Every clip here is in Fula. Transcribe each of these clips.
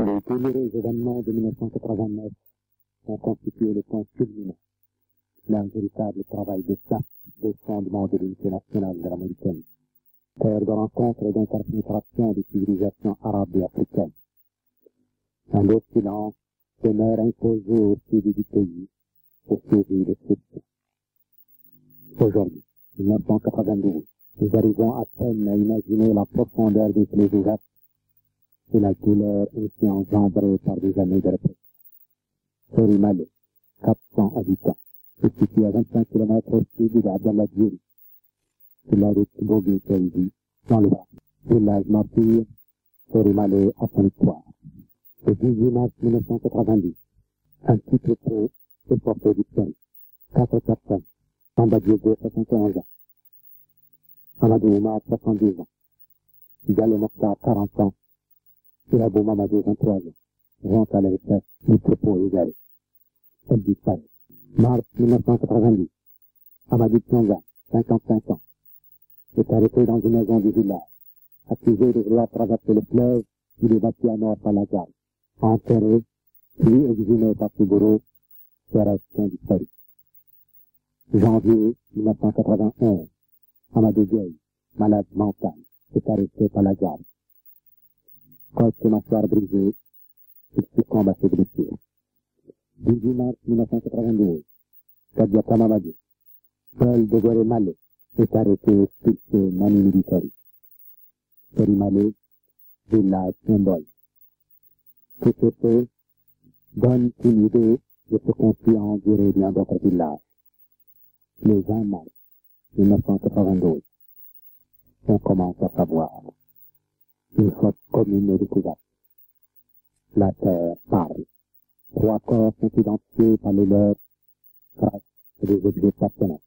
Les douloureux événements de 1989 ont constitué le point culminant d'un véritable travail de sape des fondements de l'unité nationale de la Mauritanie, terre de rencontre et d'interpénétration des civilisations arabes et africaines. Un beau silence demeure imposé au sud du pays, au sujet des solutions. Aujourd'hui, 1992, nous arrivons à peine à imaginer la profondeur des plaies ouvertes et la douleur ainsi engendrée par des années de répression. Sorimale, 400 habitants, se situe à 25 km au sud de Abdallah-Djiri, sur la route Bogué-Taïdi, dans le Var. Village martyr, Sorimale à son histoire. Le 18 mars 1990, un petit troupeau est porté du sol. 4 personnes, Samba Diego, 71 ans, Amadou Oumar, 70 ans, Diallo Mokhtar, 40 ans, et Abou Mamadou, 23 ans, vont à la retraite, le troupeau est égaré. Elle disparaît. Mars 1990, Amadou Tionga, 55 ans, est arrêté dans une maison du village, accusé de vouloir traverser le fleuve, il est battu à mort par la garde. Enterré, puis exhumé par ses bourreaux, ses restes sont disparus. Janvier 1991, Amadou Gueye, malade mental, est arrêté par la garde. Côte et mâchoire brisée, il succombe à ses blessures. 18 mars 1992, Kadiaka Mamadou, Paul de Goré Malé, est arrêté et expulsé Mani Militari. Sorimale, village symbole. Tout ce fait donne une idée de ce qu'on suit à endurer dans d'autres villages. Le 20 mars 1992, on commence à savoir. Une faute commune est découverte. La terre parle. 3 corps sont identifiés par les leurs, traces et des objets personnels.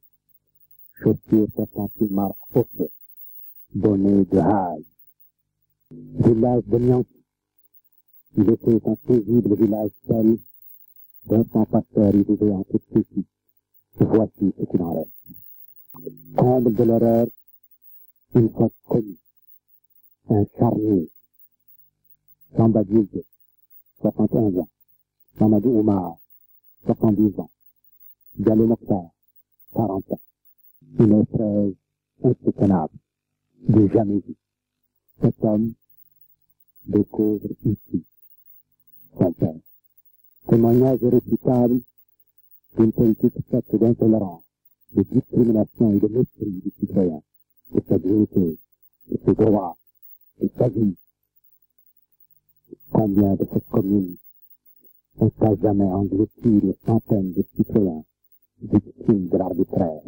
Chaussures portant une marque au feu. Bonnet de haille. Village de Nianki. Il était un paisible village seul, d'un sans pasteur y vivait en toute quiétude. Voici ce qu'il en reste. Comble de l'horreur, une fois connue. Un charnier. Samba Diego, 61 ans. Mamadou Oumar, 70 ans. Diallo Mokhtar, 40 ans. Une épreuve insoutenable, de jamais vue. Cet homme découvre ici son père. Témoignage irréfutable d'une politique faite d'intolérance, de discrimination et de mépris du citoyen, de sa dignité, de ses droits, de sa vie. Combien de cette commune ont à jamais englouti les centaines de citoyens victimes de l'arbitraire.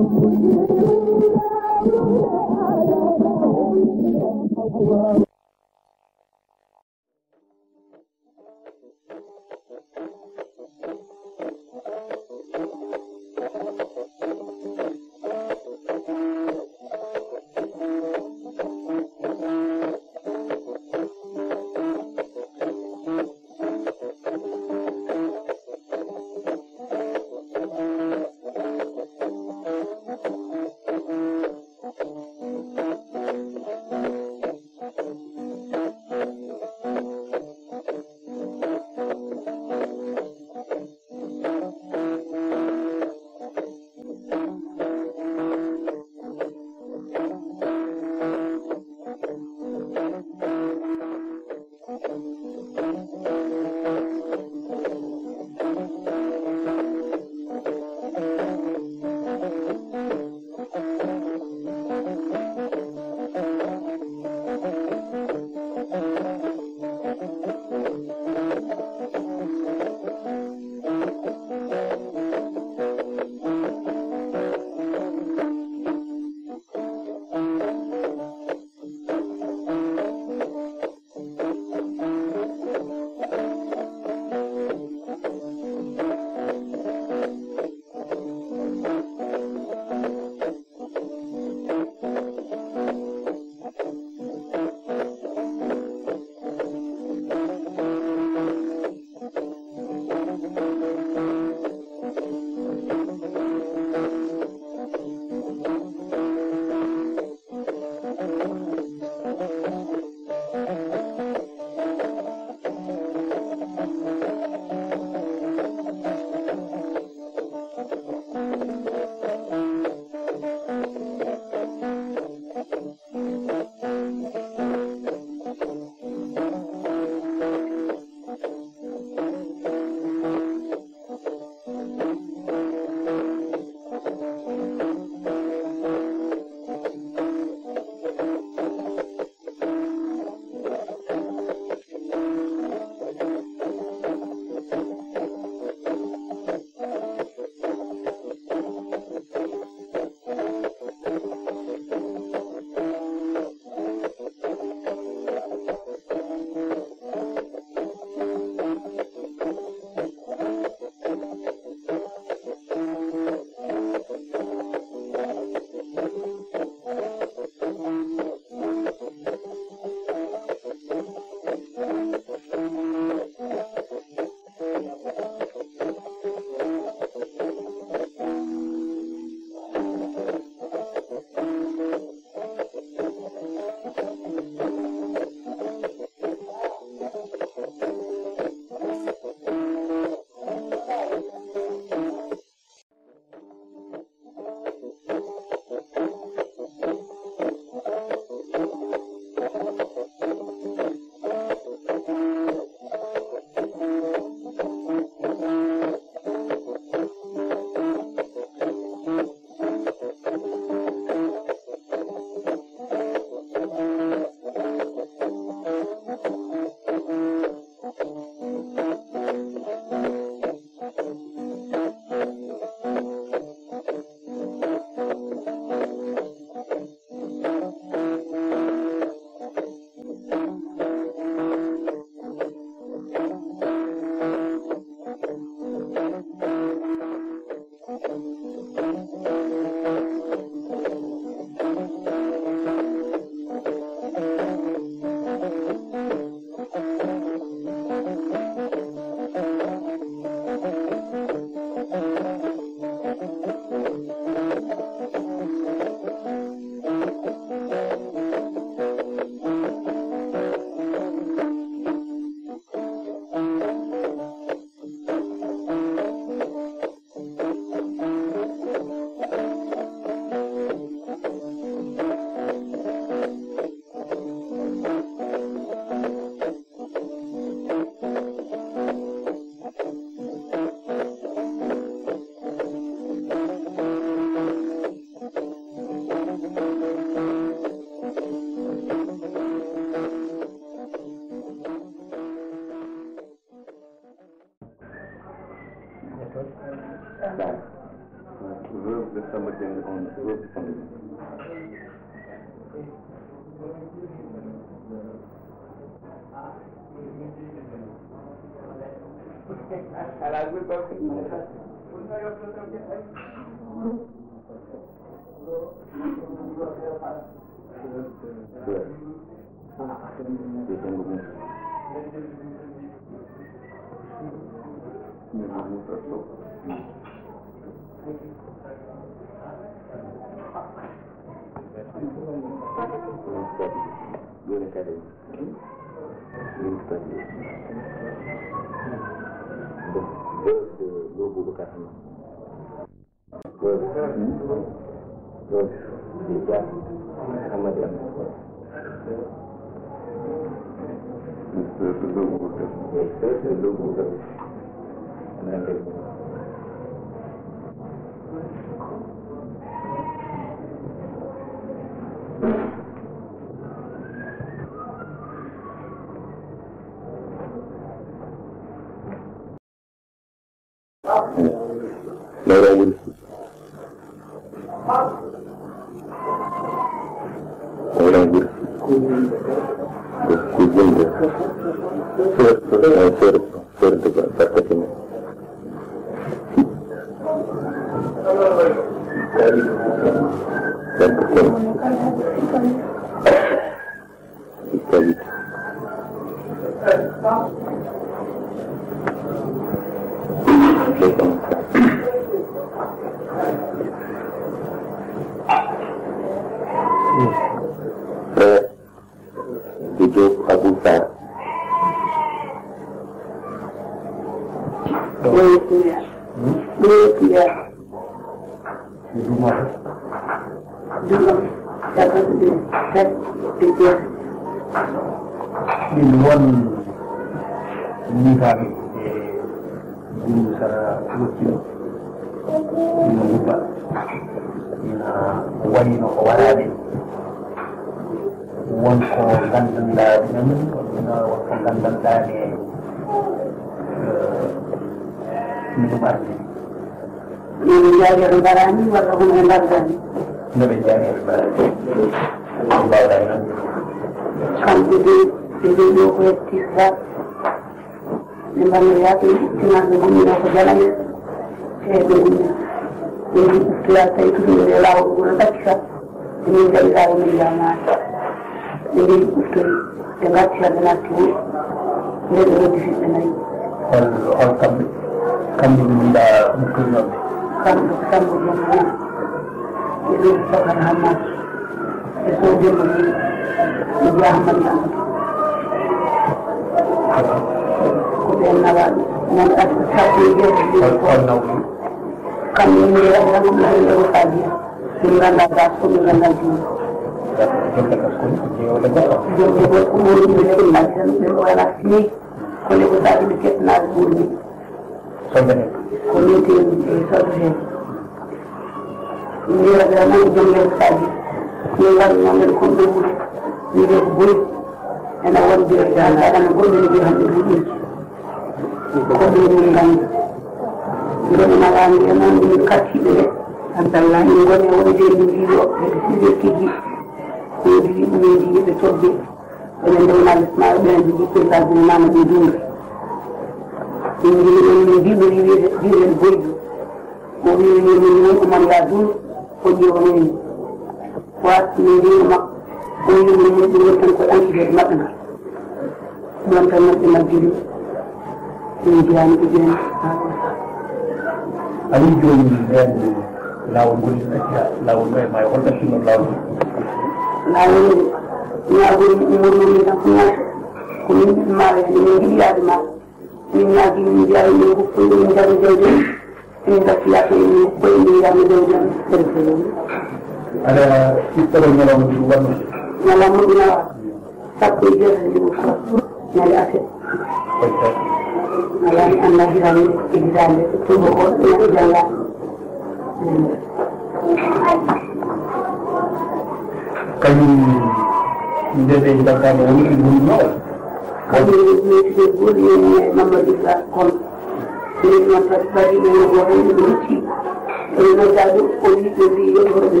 Noddaɗo o wi ɓe mbi yoɓoɓe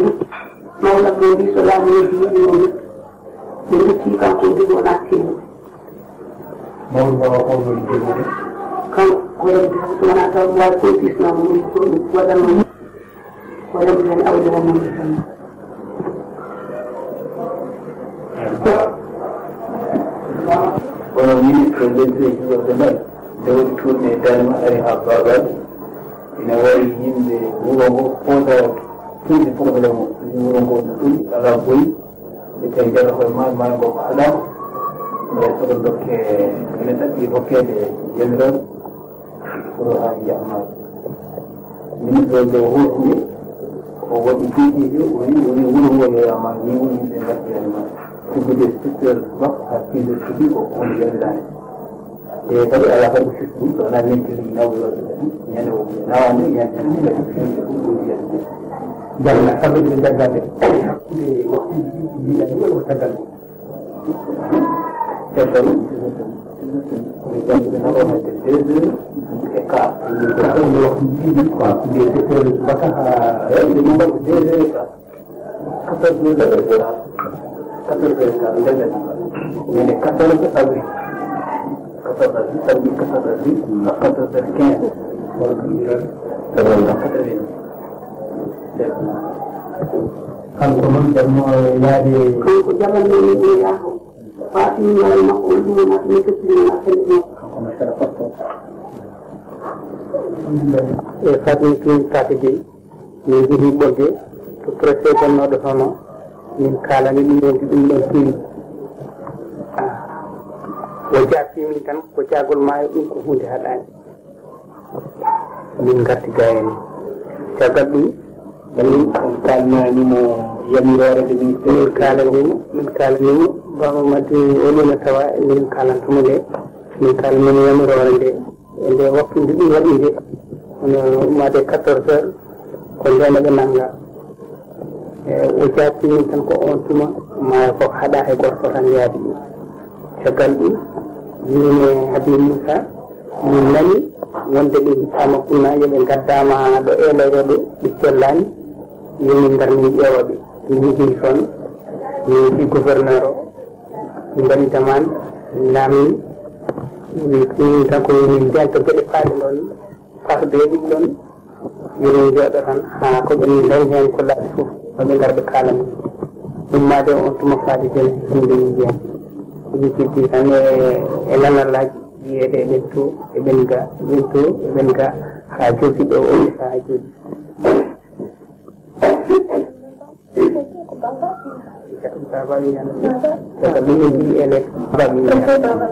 mawlam mo mbi so laamu heddi yoɓinomi ɓe dutti kanko jogo nattimo mawɗo holno jogude kanko yamde tan so wona taw wawi politisnamo ɗum ko ɗum waɗanno o yamde tan awde wonnoɓe tan kono ministre lesdi jogorde men nde waɗi tourné darima ari ha babal ina waɗi yimɓe wuro ngo fota tuuɗi probléme o wuro ngo no ɗum ala boyi ɓe tawi jaga koye ma ngo ko haɗama ɓe soɗo dokke ene ɗaɓɓi hokkede jamiran pour ha jahmaɓe ministre o dow hosni o waɗi piiɗiɗi woni wuro ngo yeyama ni woni yimɓe garti hen ma ubbude secteur makko ha piiɗo suuɗi ko woni yandani e kadi ala kadi systéme so wona mentiri nawyoɓe kadi ñande o nawande ñande kadi ɗum ɗoɗi yande jalla kamɓe ɓe jaggande hakkude waktuji ɗi mbiɗani wona ko caggal caggal ɓe jangde nawonede 2 heures e quart ɗum waktuji ɗiɗi ko hakkude secteur subaka ha ɓe ɗum mbaɗo 2 heures e quart 14 heures e quart 14 heures e quart ndenden ñande 14 avril 14 avril samedi 14 avril à 14 heures 15 wala ko mbiran wala 80 kanko noon jammo yaade kanko jaɓanno yimɓe yaaho fatimmal makko o ɗumata mi kettinoa fende makko kanko masara pastor e fatim tin kake jeyi min jeehi ɓolde to préfet gonnoɗo hono min kalani ɗum ɗon ɗum ɗon tiimi o jaftimin tan ko jagol ma e ɗum ko hunde haɗani min garti ga hen caggal ɗum min kalnanimo yamirorede min kalanimo baba madde oɗona tawa min kalantumo nde min kalnimo yamirore nde e nde waktude ɗum waɗi nde ono made 14 heures ko ndenaɓe nangga o jattimin tan ko on tuma maya ko haɗa e gorko tan yaade ɗum caggal ɗum min e Habib Moussa min nani wonde ɓe hittama kunna yoɓe gaddama ɗo eloyoɓe ɓe sellani yomin ngar min ƴeewaɓe min jeehi toon min jeehi gouverneur o min mbaɗi demande min namni min tan ko min jalto gueɗe faaɗe ɗon fasdeɗi ɗon yomin jooɗo tan ha koɓe min dañi hen ko laaɓi foof oɓe ngar ɓe kalami ummade on tuma faade jene himɓe yiyen ɗum siddi tan e lanallaji wiyeede eɓen to eɓen ga ha joofiɗo o isa ha jooɗi baba wiyana saka ɗum en jii ele baba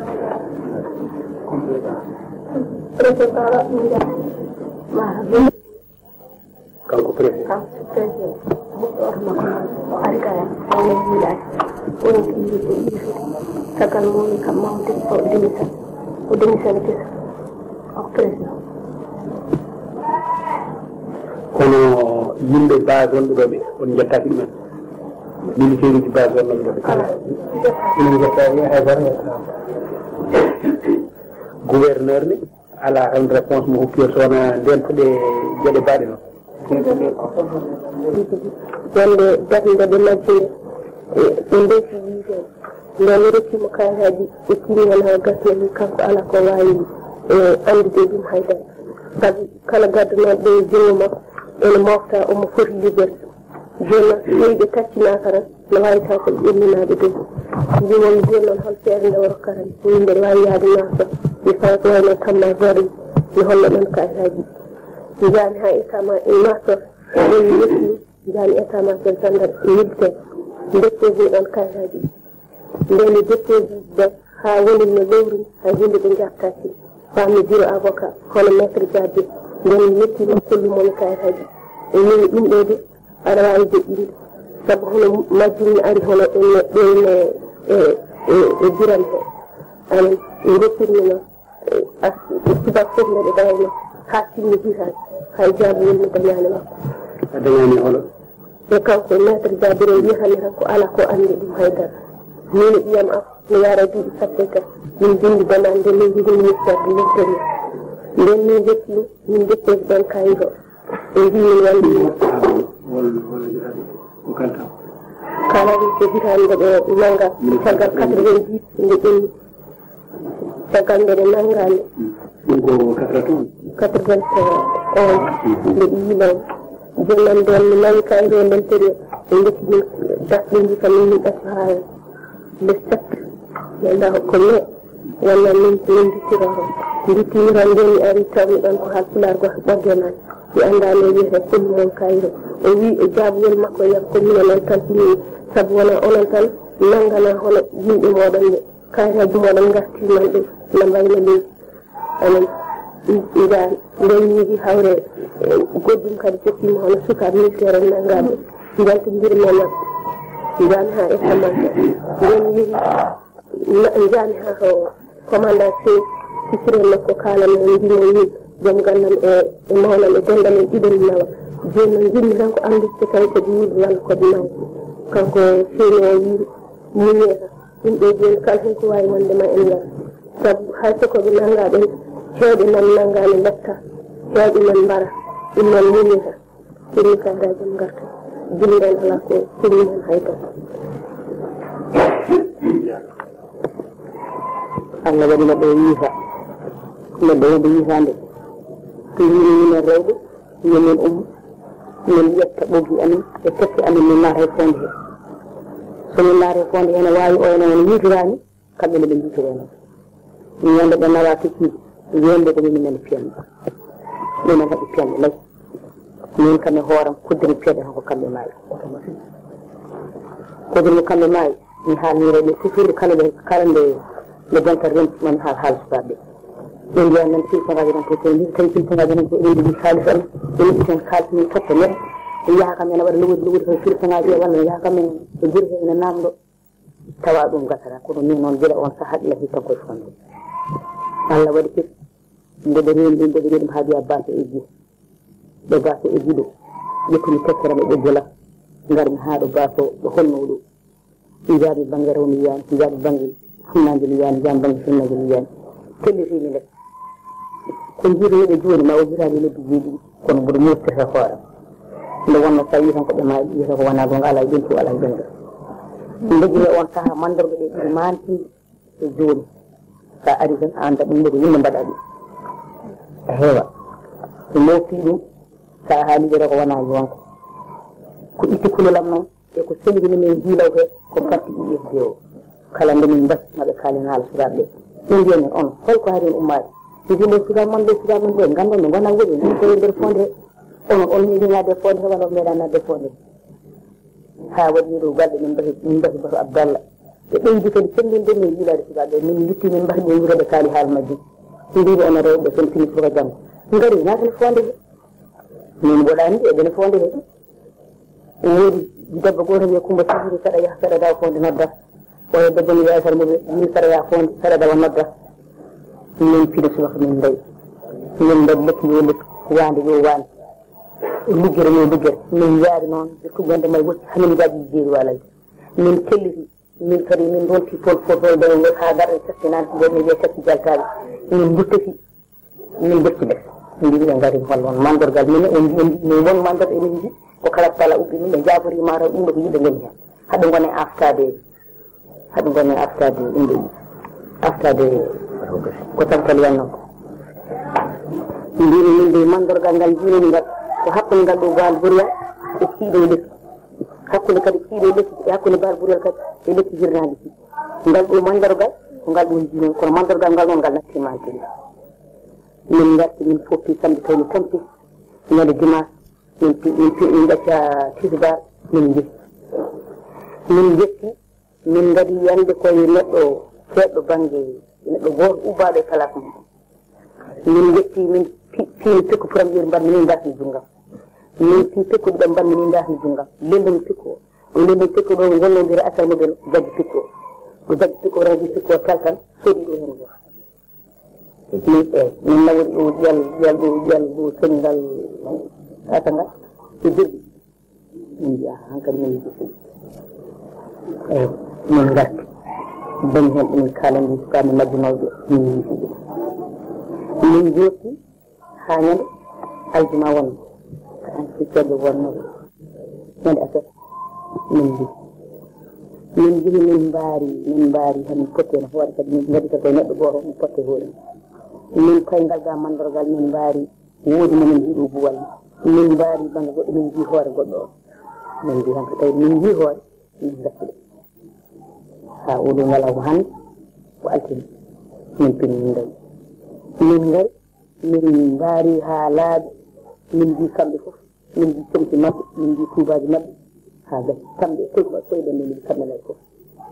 kanko préfet o ari kaya ene wiiɗaki woni ko yiide yiifude caggal mum kam mawde o démissione kesa o président kono yimɓe base wonɓe ɗo ɓe on jettaki ɗumen militaire uji base wonnoɓe ɗo ɓe kala inen jettaki haydara gouverneur ne ala tan réponse mo hokki o sowona ndentoɗe gueɗe mbaɗe noon wonde darde ɓe majjire ɓe ndesi yiide nden rokkimo kayitaji ɓe tini hen ha gasnani kanko ala ko wawi andude ɗum haydara sabu kala gaddunoɓe jungo makko ene mofta omo foti liggorde joni noon so ɓeyi ɓe taccinaka tan ne wawi taw koɓe ƴemminaɓe dow mbimomi joni noon hol feere nde rokkarani yimɓe ne wawi yaade naso mi fawa ko wayno tamma gore mi holno ɗon kayitaji jani ha étama e naso woni yetti jani étama kel gendarme militaire depposi ɗon kayitaji ndeni depposi ɓe ha woni no lowri hay hunde ɓe jaftaki fammi bureau avocat hono maître diabbe nden yettimo kollumomi kayitaji e mini ɗum ɗo de aɗa wawi joƴƴinde saabu hono majjirni ari hono ɗoyne e biran he ani goppirmi noon subak fof ndeɗe ɗawayno ha timmi hitade hay jaabi wonmi dañani makko a dañani hono e kanko maître diabire wiyatani tan ko ala ko andi ɗum haydara min ɓiyam am mi yara duuɓi sappo tan min bindi demande nde min jogui ministére de l'intérieur nden min jetti min depposi ɗon kayit o min wandi kalaɗi ko hitande ɓe nanga caggal 90 nde ƴenni caggal nde ɓe nangande ɗum ko 81 nde ɗiyilan jonnon nden mi nawi kayre nden période ɓe dekki min dasɗe ndi kam min ɗato ha le 7 yalla hokko me walla min dittiroro dittimira nden mi ari tawmi ɗon ko halpular go ɓoggena mi andano wiyete kollu mon kayre o wi e jaabugol makko yam ko minen noon tampini saabu wona onon tan nangana hono yimɓe moɗon ɓe kayreji moɗon gartirman ɗum no mbayno leydi anen idan nden yiigi hawre goddum kadi jokkima hono sukaɓe ministére nangaɓe jaltodirmema jami ha étamante nden yiigi jami ha ko commandant sisirel makko kalan men mbimo wi joom gandam e mawnam e gondam e ɗiɗon nawa joni noon jinmi tan ko andude tawi kodi yiiɗi walla kodi mayi kanko feeni o wi muñeta yimɓe joni kala hen ko wawi wondema en ngar saabu hay sokoɓe nangaɓen heewɓe nan nangani letta heewɓe nan mbara ɗum noon muñeta firni kayraji m garta jilliren ala ko firni hen hayta Allah waɗi neɗɗo o yiita neɗɗo wonde yiitande so yini minen rewɓe yomin min ƴetta ɓoggi amin e tefte amin min naata e fonde he somin naata e fonde ene wawi ono ono yiitirani kamɓe ne ɓe jiitireno ñande ɓe nawa tekkiɓe wonde ko minen piyani minen heeɓe piyande layi min kam e hooram kuddemi piyade tan ko kamɓe maayi kodumi kamɓe maayi mi haalnireɓe sifirde kala nde jontat renti mami haal sukaɓe ɓe mbiya nan piltogaji tan to ndi tawi piltogaji tan ko eɗen jogui halis on ɓe yiɗi ten halis min totta neɗɗo e yaha kam ene waɗa lowodi koye piltogaji walla ne yaha kam e guure he ene namɗo tawa ɗum gasata kono min noon gueɗe on saaha ɗila hittan koye fonde Allah waɗi kadi mbeɗe rewi ɗum ha wiya baso eggi ɗo baso eggi ɗo ƴettumi tekkere ɓe gola garmi ha ɗo baso ɗo honno ɗo jaami banggue rewmi yiyani jaami banggue funnaji mi yiyani jaami banggue funnaji mi yiyani tellitimi nde ko jiiroɓe joni ma o jirani lebbi jeeɗiɗi kono mboɗo murtata hoore nde wonno sa wi tan ko ɓe maayi wiyata ko wona gonga ala e ɓentu ala e ɓenga ndejire on saaha mandarga ɗe ɗiɗi mantinde e joni sa ari tan a anda ɗum ɗo ko yimɓe mbaɗa ɗum a heewa so mofti ɗum sa haaliɗere ko wona gonga ko itti kulolam noon e ko selgini min jiilaw he ko parti IFD o kala nde min mbasi maɓe kaalen haala sukaɓe ɓe mbiyani on holko haari en ummade jimɓe sukaɓe mon ɓe sukaɓe mon ɓe gandon ɓe gona woɗi min koye nder fonde he on yiɗi nadde fonde he walla on meeɗa nadde fonde ha waɗi ɗo balɗe min mbasi bato Abdallah ɓe ɓeydi kadi sellinde min yiilade sukaɓe min lutti min mbasi ɓe wuroɓe kaali haal majji mbiɓe ono rewɓe son fini suka janggo ngari natane fonde he min woɗani ɗe eɓene fonde he woodi debbo goto wiya Coumba Sisiri saɗa yaha saɗa dawa fonde nodda oyo debbo mi wiya salmuɓe min saɗa yaha fonde saɗa dawa nodda min fiɗo subaka min dayi min mbaɗi lekki yo lekki wande yo wande liggere yo liggere min yaari noon e tuggande may wocci hamin jaɓi jeeri walayde min kelliti min kadi min ronti toon foto dawe wot ha garɗe sestinani gomi wiya sessi jaltaɓe min duttati min becci ɓe mbiɓe ɓe gaari holla on mandorgal min min won mandorga emin ji ko kala kala ubbi min ɓe jabori mataw ɗum ɗo ko yiɗɓe goni hen haɓe gone aftade ɗumɗo aftade ko tankal yanno ko mbimi min de mandorgal ngal jinoni ngal ko hakkude ngal ɗo baal buriya e kiiɗo e lekki hakkude kadi kiiɗo e lekki e hakkude baal buriyal kadi e lekki hirnadi ki ngal ɗo mandorgal ko ngal ɗon jinon kono mandorgal ngal noon ngal nattima tiri min garti min foppi samedi tawi mi tampi ñande dimanche min ɗacca tisbar min jetti min gadi yande koye neɗɗo seeɗɗo banggue neɗɗo goto ubbaɗo e place mum min jetti min piimi pikku premier mbanmi ni dasni junggam min pi pikkuɗe ɗe mbanmi ni dasni junggam lendumi pikku o lendumi pikku ɗo gollodiri asal mumen jaggi pikku o jaggi pikku radi pikku o taltan soodi ɗo hen goto min nawori ɗo ƴal ɗo soñgal atangal so jirɗi min mbiya hankkadi min yiɗi eyyi min garti dañi hen ɗumin kalandi sukaɓe majjunoɓe min yiiɗi min jetti ha ñande aljuma wonno ceddo wonnoɓe ñande aset min jihi min mbaari tan potte no hoore kadi min gadita koye neɗɗo goto mi potte hoore min koyngal ga mandorgal min mbaari woodi momin jiiɗo buwal min mbaari banggue goɗɗo min jii hoore goɗɗo o min mbi hanko tawi min jii hoore min gaccuɗe ha oɗo ngala ko hande ko altini min pini min ngari min mbaari ha laaɓi min jii kamɓe fof min jii comci mabɓe min jii tubaji mabɓe ha gasi kamɓe koyɗen min jii kamɓe nayi fof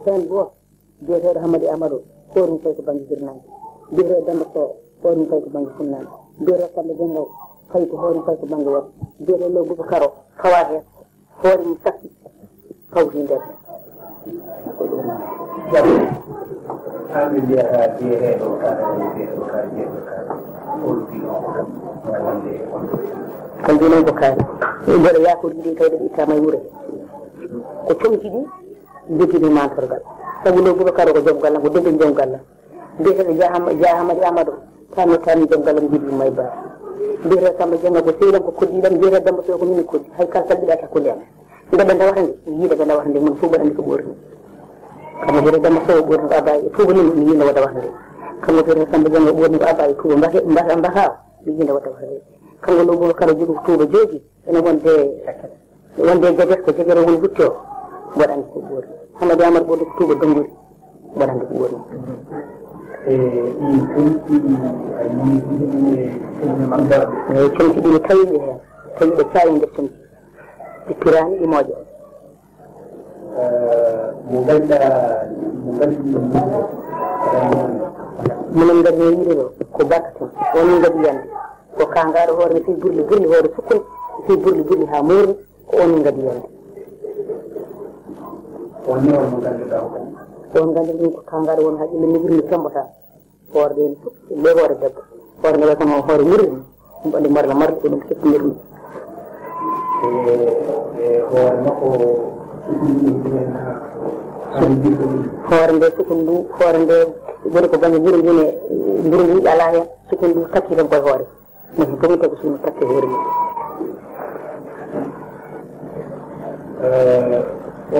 hen goto biyeteɗo Hamady Amadou hoorumi tawi ko banggue hirnade biyeteɗo Demba Sow hoorumi tawi ko banggue funnade biyeteɗo Samba Diengao fayi ko hoorumi tawi ko banggue woto biyeteɗo Lo Boubacar o fawa hen hoore mum sakki fawti nder ko ɗum jaɓi hande mbiyata biyeteɗo kala biyeteɗo kala biyeteɗo kala holdi on wallande on kan joni ko kaari mboɗo yakori ɗi tawde ɗe ittama e wuure ko comci ɗi jogiɗi mantorgal saabu Lo Boubacar o ko joom gallam ko debbe joom gallam biyeteɗo Dia Hamady Amadou tami joom gallam jiɗi may ba biyeteɗo Samba Diengao ko sehlam ko koddiɗam biyeteɗo Demba Sow ko min koddi hay kala salɓiɗa takkude am nde ɓe ndawata nde mi yiiɗa ɓe ndawata nde mun fof mbaɗa andi ko ɓorni kammo biyeteɗo Demba Sow ɓorni ko abba e tuuba ni mi yiino wadda wata nde kammo biyeteɗo Samba Diengao ɓorni ko abba e tuuba mbaka mi yiino wadda wata nde kanko Lo Boubacar jogi ko tuuba joogi ene wonde gadet ko jegere woni hutti o mbaɗa andi ko ɓorni Hamady Amadou ɓorni ko tuuba donnguri mbaɗa andi ko ɓorni eyi comci ɗi ne tawiɓe hen tawiɓe cawi nder comci ɗi pirani ɗi mooƴo minen gadi no yiide ɗo ko barka tan woni gadi yande ko kangaɗo hoore ne fi burli hoore sukkude fi burli ha moorni ko onin gadi yande on gandi ɗum ko kangaɗo won ha ƴille ni ɓurni sembota hoore ɗen le hoore debbo hoore nde way kono hoore murri ɗum ɓandi marla marde ko ɗum seppidir ɗum hoore makko hoore nde sukun ndu hoore nde woni ko banggue mburu ndine mburu ndu ala hen sukun ndu takki tan koye hoore min komi tawi ko sukun takki hoore mum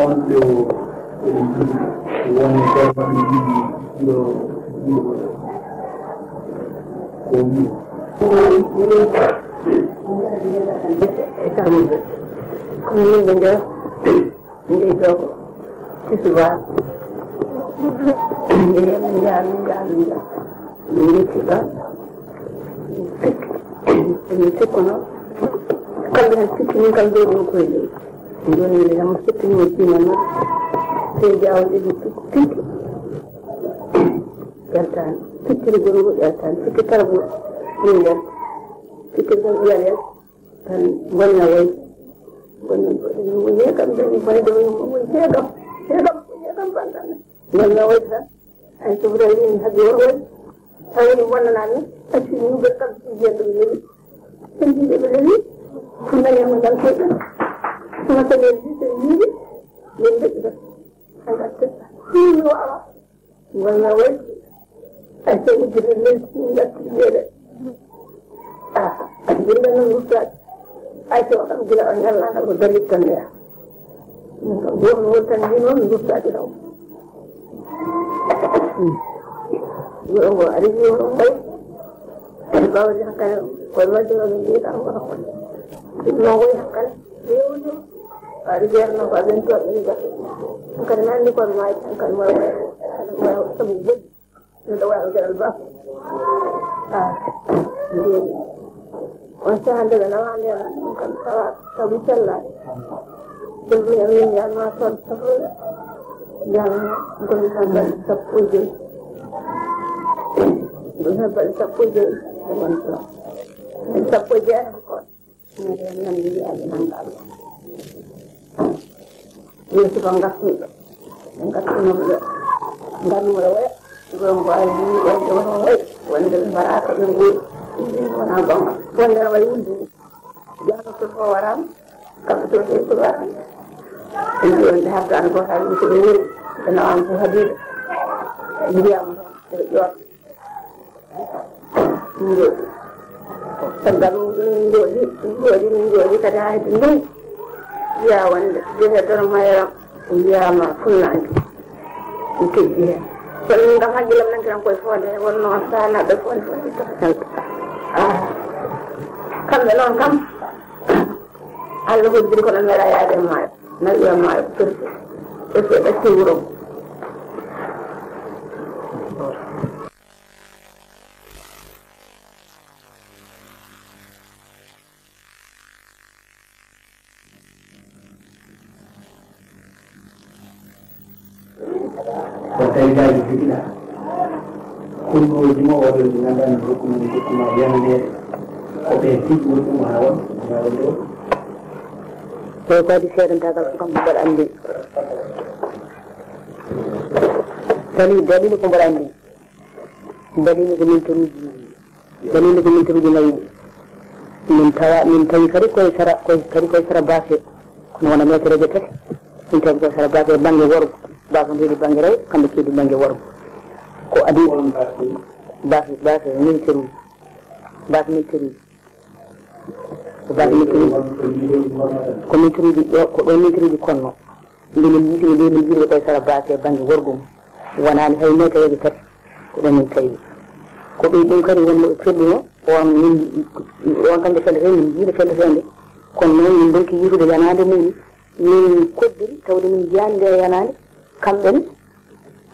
on ɗo woni gormaɗo yiɗi ɗo ko kono yimɓe nde nde dogo sisuba min jaa min gettiɗo min sikkuno kamɓe hen sikki min kam dow ɗum koye leydi joni wiɗenamo sikkinimo simano sey jawol ɗiɗi tikki ƴeltani sikkiri gongo ƴeltani sikki kala ko ɗum nden sikkiri tan ƴeles tan bonna woy yeegam dañi bayde yeegam bandane bonna woy tan ay sobrayini haɓe woy tawini bonnanani acci yuɓe kam jeeɗum lewi sen jiɗeɓe lewi ko dañama ngal koyɗen suma tageji sen yiiɗi yen deƴƴita hay atteta hiimi wawa bonna woy ay so ujjete leydi gatti jeeɗe jinɗe noon ruttaɗe ay so kam gila o ñallaka ko dalit tan ndeya min kam goto woni tan ndi noon ruttaɗe taw wuro ngo ari wuro ngoy bawdi hakkale koye majjoroɓe mbiɗa goto ko ɗumno ngoy hakkale rewno waɗi jeerno ko aɓen toɓe ni gasa kadi mi anndi koɓe maayi tan kadi moy sabu boɗɗi miɗo wawi geɗal ba mbiɗi on saha nde ɓe nawa ndena ɗum kam tawa sabu sellade ɗummi e min yanma toon safoɗe janma goni tan balɗe sappo e joyyi ɗum tan balɗe sappo e joyyi e won toon en sappo e jeetati kon miɗen nandi wiyaɓe nangaɓe yeeso ko gasnuɓe ɓe gasnunoɓe ɓe gannuɗo woya gongo ay wiɗe wono woy wonde ɓe mbaraka ɓe guuri wona gonga wonde no way wundini jaato to fo warama kamɓe to ɓe ko wara ɓe mbi wonde habdano goto hay so ɓe wuri ɓe nawama fo haadiɓe mbiyama toon eɓe ƴoota ɗum jooɗi saddam jooɗi kadi hayde ndey wiya wonde jehe dono mayram wiyama funnanke mi teggi hen kono min kam haqqillam nankiran koye fonde wonno sanaɓe fonde kamɓe noon kam Allah hoddiri kono meeɗa yaade maayo nawi e maayo perse ɗacci wuuro ko tawi gaaji jogiɗa kulloji ma oɗo ɗi ganduɗa no hokkumani hokkuma yandede ko ɓe tiggo ɗum ha won yawa ɗo eyi ko adi seedantagal kam ko mbaɗa andi dalili ko mbaɗa andi dalili ko mintoruji nayi min tawi kadi koye sara baase kono wona metereje tati min tawi koye sara baase banggue worgo baase mbiɗi banggue rew kamɓe keedi banggue worgo ko adi baase militaire ko militaire ko ɗo militaire konno min jiiɗi koye sara baase banggue worgo mum wonani hay metereje tati ko ɗon min tawi ko ɓe ɗum kadi wonno felluno on kamɓe fellete min jiiɗi felletede kono noon min donki yitude yanade muɗum min koddiri tawde min jiyani nde yanade kamɓene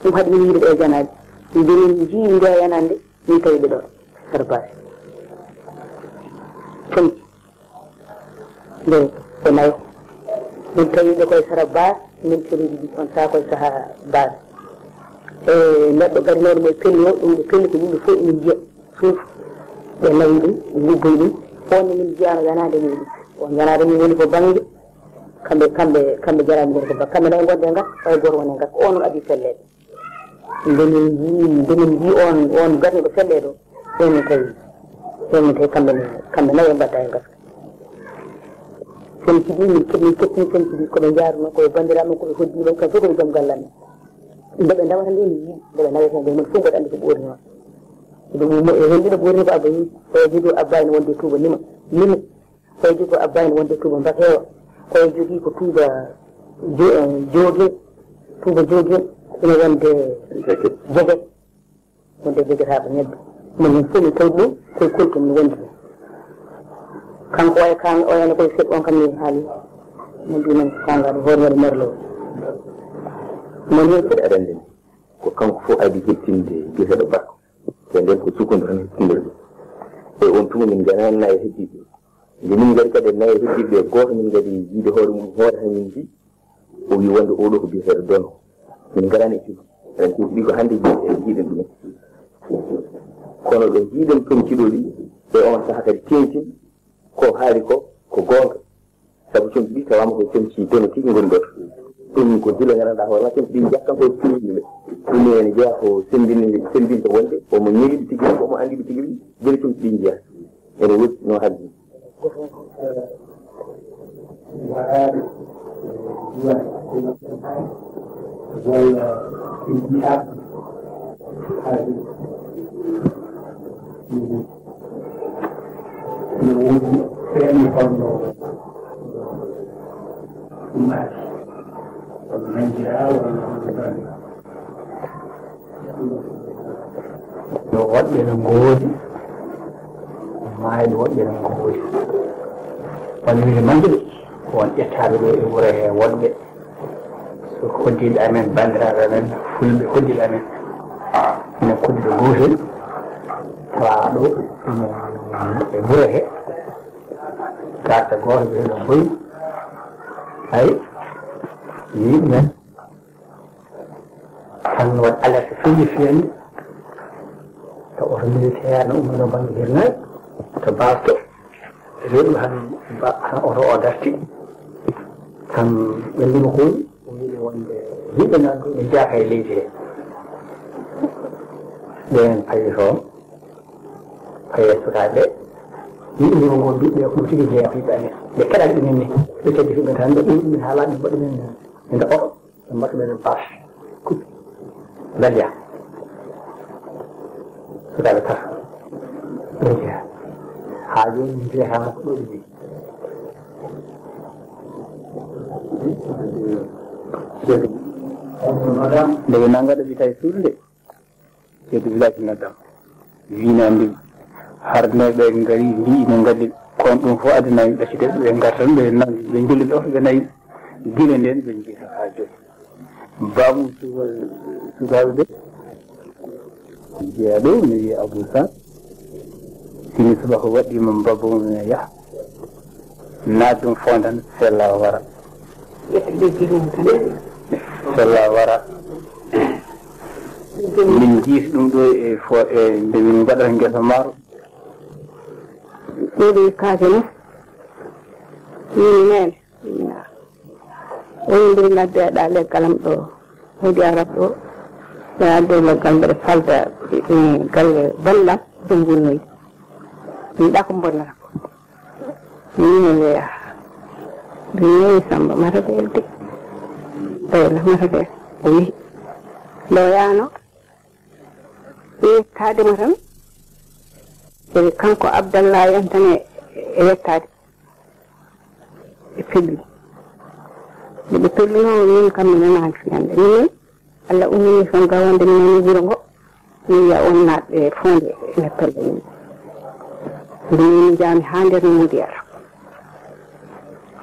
ɗum haɗi min yiide ɗe janade nde min jii nde yanande min tawiɓe ɗo sara baase tonki nde ko nayo min tawiɓe koye sara baase min peliji ɗi on saa koye saaha baase e neɗɗo garinoɗo ɓe pelli o ɗum ɓe pelli ko yimɓe fof min jiya suuf ɓe nawi ɗum liggoy ɗum onne min jiyano yanade muɗum on yanade mum woni ko banggue kamɓe jarani nder ko ba kamɓe nayi gonde gat way goto wone gat ko on adi felleɗe ndemin ji on garniɗo felleɗo ɓemin tawi kamɓe nayi e mbadda e gat sen kidi min kettini sen kidi koɓe jaruno koɓe bandiraɓe koɓe hoddiɓe kam fof koɓe joom gallamen ndeɓe ndawata nde mi yiiɗi ndeɓe naweten nde min fof mboɗo andi ko ɓoori noon henɗiɗo ɓoori ko abba yi oye jogui abba ene wonde tuuba nima oye jogui ko abba ene wonde tuuba mbakewa oye jogui ko tuuba joguel ene wonde jegetaɓe ñebbe minen fof min tawi ɗum koye kolko min wondi ɗum kanko oyane koye seeɗ on kam ni haali min mbimen kangaɗo hoore waɗi merlo non hen kadi aɗa andi ko kanko fof adi hettinde gueseɗo bakko te nden ko sukudu tan hettindir ɗum e on tuma min ganani nayi heddiɓe nde min gari kadi nayi heddiɓe goto min gadi yiide hoore mum hoore hamin ji o wi wonde oɗo ko biyeteɗo dono min garani cuuɗi eɗen kuuɗi ko hande jiiɗen ɗumen kono ɗo jiiɗen toon ciɗoɗi e on saaha kadi tentin ko haali ko gonga saabu comci ɗi tawama ko comci dono tigi goni ɗo ɗum ko dilo gandanɗa hoorema comci ɗi jakkan koye cuuɗiɓe ɗum ene jeeya ko sembinde wonde omo ñeeɗiɓe tigi riɓe omo andiɓe tigi riɓe beele comci ɗi jeeya ene woɗɗi no haddi walla jihaɓe haade no woodi feeñi honno ɗumaati kono nanjira walla hono bani yo woɗɓe no ngoodi maayɗo woɗɓe no ngoodi won wiide mande ko won ƴettaɓe ɗo e wuro he wonɓe so hoddiɓe amen bandiraɓe amen fulɓe hoddiɓe amen ina koddiɗo gotel tawa ɗo e wuro he garta goto ɓeɗo boyi ay yiiɗi men tan waɗi alerte feewi fiyani to oto militaire no ummiɗo banggue hirnayi to basto reeɗu han oto o darti tan ɓe ndima koyi o wiide wonde yiɓe nan ɗo ɓe jaaka e leydi he ɓen payi toon paye sukaɓe yiɗi ndima ngo mbiɓe ko ɗum tigi jeeya fiɓe amen ɓe keɗani ɗumen ni ɓe keddi fiɓe tan ɓe ɗum min haalaɓe mbaɗa men ende oɗo ɓe mbaɗa men bâche kuɓɓe dalya sukaɓe tata ɓe jeeya haa jooni nde haa ɗo ɗi nde ɓe nanngaɗo ɓi tawi suurde ceedu village noddam winande harneɓe ngari mbi ne ngaddi kon ɗum fof adana yimɓe ɓacide ɓe gartan ɓe jilli ɗo ɓe nayi gile nden ɓe jiita haa jooni bamum sukaɓe ɓe jeeya ɗo mi wiya Abou Sarr sini subaka waɗima mbabba mum ne yaha naddum fondan sella wara sella wara min jiis ɗum ɗo e nde min mbaɗata ngesa maaro ɗoɗo kaake no yini nene woni ndiri naddeɗa leggalam ɗo heydi arab ɗo ɓe adde leggal mbeɗa falda galle bonɗam ɗum gunnoyi miɗa ko bonnata ko mine weya mi yewi Samba Maradel de ɓeyla Maradel o yehi nde o yahno yettadema tan e kanko Abdallah en tan e yettade ɓe pelli nde ɓe pellino min kam mi nanani fiyande minen Allah ummini son gawande mineni wuro ngo mi wiya on natɓe fonde ene pelle min nde min jami ha nder Mamadou Yara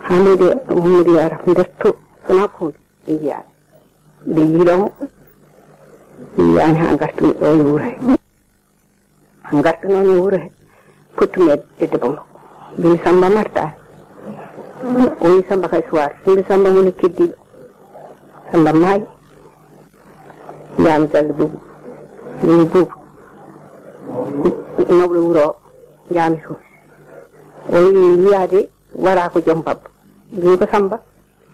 ha nder Mamadou Yara nder to sona fonde ɓe jiyani ɓe yiiɗomo mi wiyani ha gartumi ɗo e wuuro he ha gartunomi e wuuro he pottumi e debbo makko mbimi Samba martani o wi Samba kay soir mbi Samba moni keddiɗo Samba maayi jami galle Boubou mbimi Boubou nawɓe wuuro o jami toon o wi wiyade wara ko joom babba mbimi ko Samba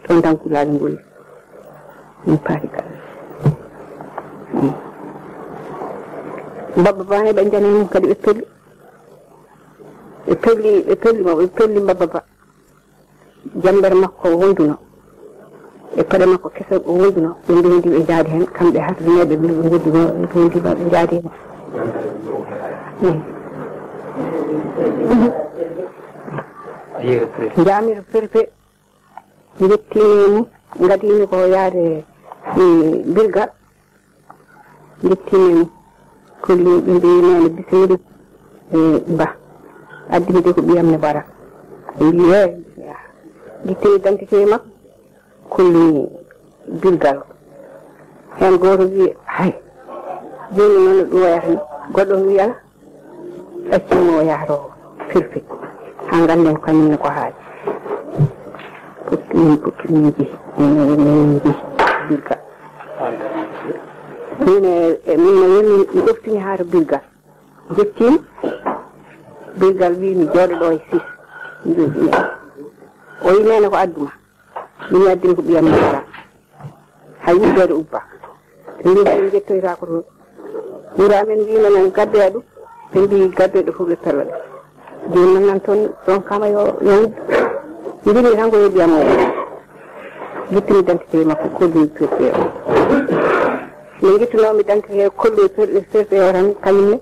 toon tan kulali ngolli min paari galle babba ba ne ɓe jani mum kadi ɓe pellimo ɓe pelli babba ba jambere makko o wonduno e paɗe makko kese o wonduno ɓe ndendi ɓe jaadi hen kamɓe hardineɓe ɓe gonduno ɓe gondima ɓe jaadi hen jamiro perpe jettimi mum gadimi ko yaade birgal jettimi mum kolli ɓe mbi nene bisimilla ba addimide ko ɓiyam ne bara mbi guittimi identité makko kolli birgal hen goto wi hay joni noon ɗum wayata ni goɗɗo wi ala ɗaccimo o yahata firfe ha ganden kañumne ko haaji pokkimin jeehi birgal min mi ɗoftini haata birgal jettimi birgal wi mi jooɗoɗo e 6 o wi nene ko adduma min addimi ko ɓiyam mbara hay wuddede ubba min jettoyta ko toon wura men wino nan gaddoya ɗum ɓe mbi gaddoyɗo fof ɓe perla ɗe joni noon nan toon ɗon kama yo wudda mbimi tan ko yo ɓiyam o guittimi identité makko kolli perpe o min guittunomi identité kolli perpe o tan kañumne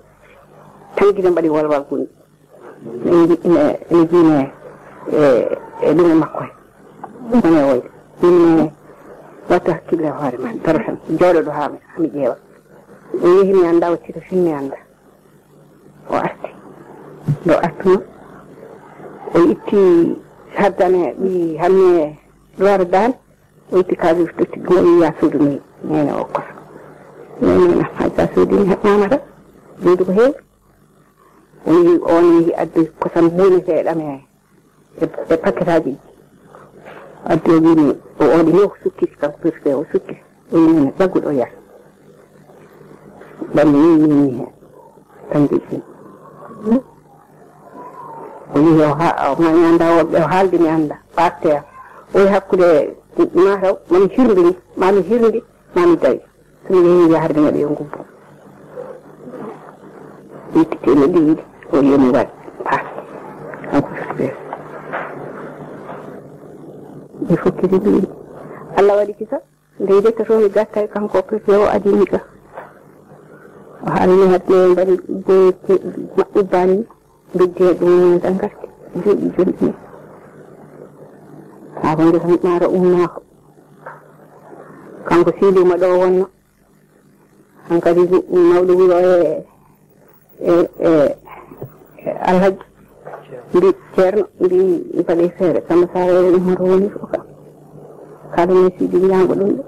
tan guite mbaɗi wolwal gunni ene jiine e ɗum e makko he woni e woyde min watta hakkille hoore ma daro tan jooɗoɗo hami ƴeewa o yeehi mi anda o cita fin mi anda o arti nde o artuno o itti haddane ɓi hammi e ɗoore daan o itti kalis totti ɗum o wiya suudunoyi nene o kosa nene hajja suudini heɓmamata leydi ko heewi on yeehi addi kosam buuneteɗam e paquet aji addi o wimi o oɗini o sukkiti kam pirte o sukkiti o wimine ƴagguɗo o yar ɓammi mimini hen tan jeɗɗini o wi mami anda woɓɓe o haaldi mi anda ɓatteya o wi hakkude mataw mami hirndini mami hirndi mami dawi somi yeehi yahardineɓe yo ngubbo yittiteno ɗiwiɗi o yomi waɗ paas kanko sukɓe mi fokkiti ɗiwiɗi Allah waɗi kisa nde jettotomi gatta e kanko pepe o adimi ka o haalni hadde mbaɗi ubbani bidde ɗum tan garti joɗi jonɗi ha ko ngesa maaro ummako kanko siilima ɗo wonno han kadi mawɗo wuro e alhaji mbi ceerno mbi mbaɗe feere kamba sa reere ɗum hoto woni fof kam kaɗa me siidi ñango ɗum ɗo